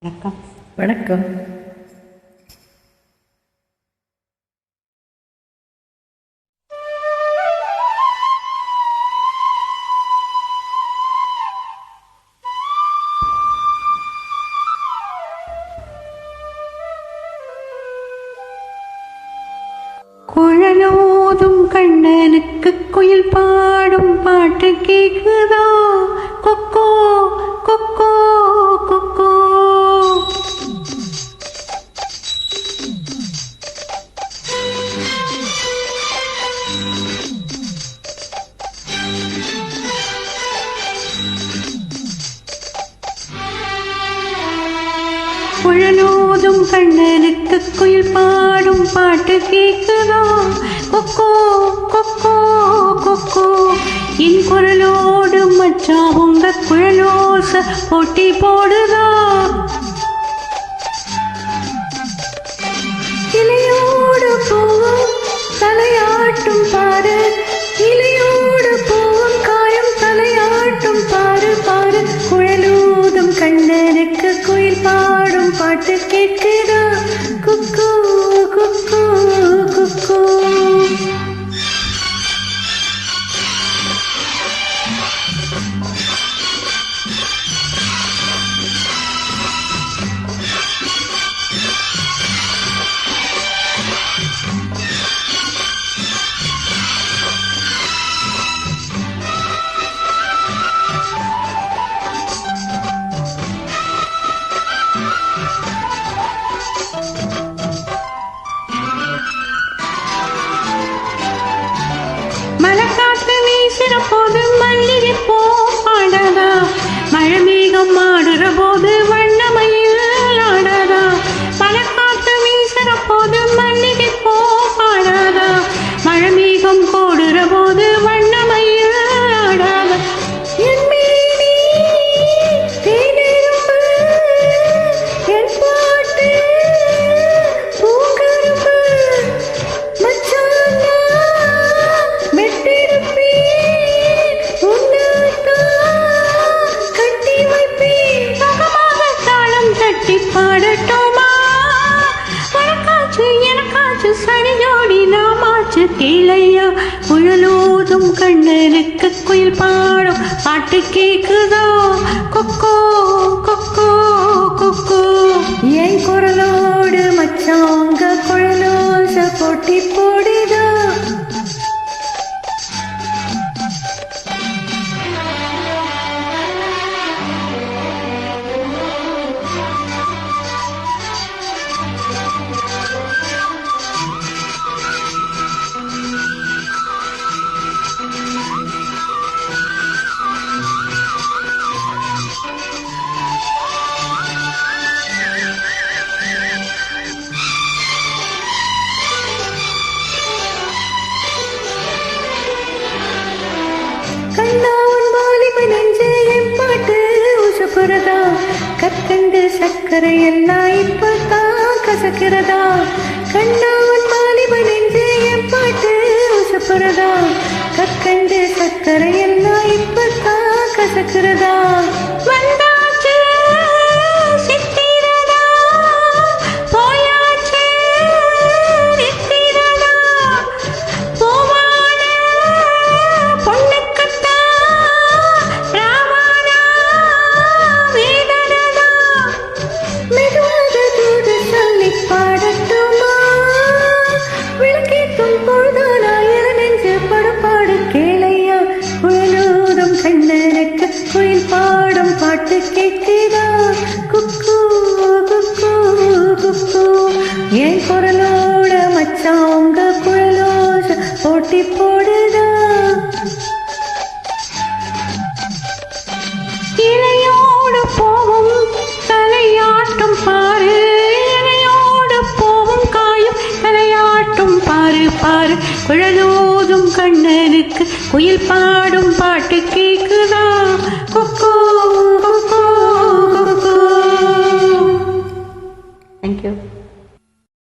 வணக்கம். வணக்கம். குழலோதும் கண்ணனுக்கு குயில் பாடும் பாட்டு கேக்குதா? கொக்கோ கொக்கோ கொக்கோ. குழலோதும் கண்ணனுக்கு குயில் பாடும் பாட்டு கேக்குதா? கொக்கோ கொக்கோ கொக்கோ. என் குரலோடு மச்சா உங்க குழலோச போட்டி போடுதா? இலையோடு போவோம் தலையாட்டும் பாரு, இலையோடு போவோம் காயம் தலையாட்டும் பாரு பாரு. குழலோதும் கண்ணனுக்கு குயில் பாடும் பாட்டு கேட்கிறா? குக்கு குக்கு குக்கு. மழைக்காற்று வீசுற போது மல்லிகை பூ ஆடாதா? மழை மேகம் ஆடுற போது வண்ணமயில் ஆடாதா? மழைக்காற்று வீசுற போது மல்லிகை பூ ஆடாதா? மழை மேகம் போடுற போது வண்ணமயில் ஆடாதா? என் மேனி தேனெரும்பு, என் பாட்டு பூங்கரும்பு, மச்சானா மெட்டிருப்பேன் உன்னாத்தான் கட்டி வைப்பேன். சுகமாக தாளம் தட்டி பாடட்டோமா? உனக்காச்சு எனக்காச்சு சனியோடி நாமாச்சு கேளையா? குழலோதும் கண்ணனுக்கு குயில் பாடும் பாட்டு கேக்குதா? கொக்கோ கொக்கோ கொக்கோ. என் குரலோடு மச்சாங்க குழலோச போட்டி போடுதா? கண்ணாவன் வாலிப நெஞ்சு என் பாட்டு உசப்புறதா? கற்கண்டு சக்கரை எல்லாம் இப்பதான் கசக்கிறதா? கண்ணாவன் வாலிப நெஞ்சு என் பாட்டு உசப்புறதா? கற்கண்டு சக்கரை எல்லாம் இப்பதான் கசக்கிறதா? வந்தாச்சு சித்திரதா, போயாச்சு நித்திரதா. பூவான பொண்ணுக்குத்தான் ராவானா வேதனதா. மெதுவாக தூது சொல்லி பாடட்டுமா? விளக்கேற்றும் பொழுதானா என நெஞ்சு படப்பாடு கேளையா? குழலோதும் கண்ணனுக்கு குயில் பாடும் பாட்டு கேட்குதா? குக்கு குக்கு குக்கு. என் குரலோட மச்சான் உங்க குழலோச போட்டி போடுதா? இலையோடு போவும் தலையாட்டும் பாரு, இலையோடு போவும் காயும் தலையாட்டும் பாரு பாரு. குழலோதும் கண்ணனுக்கு குயில் பாடும் பாட்டு கேக்குதா? கொக்கோ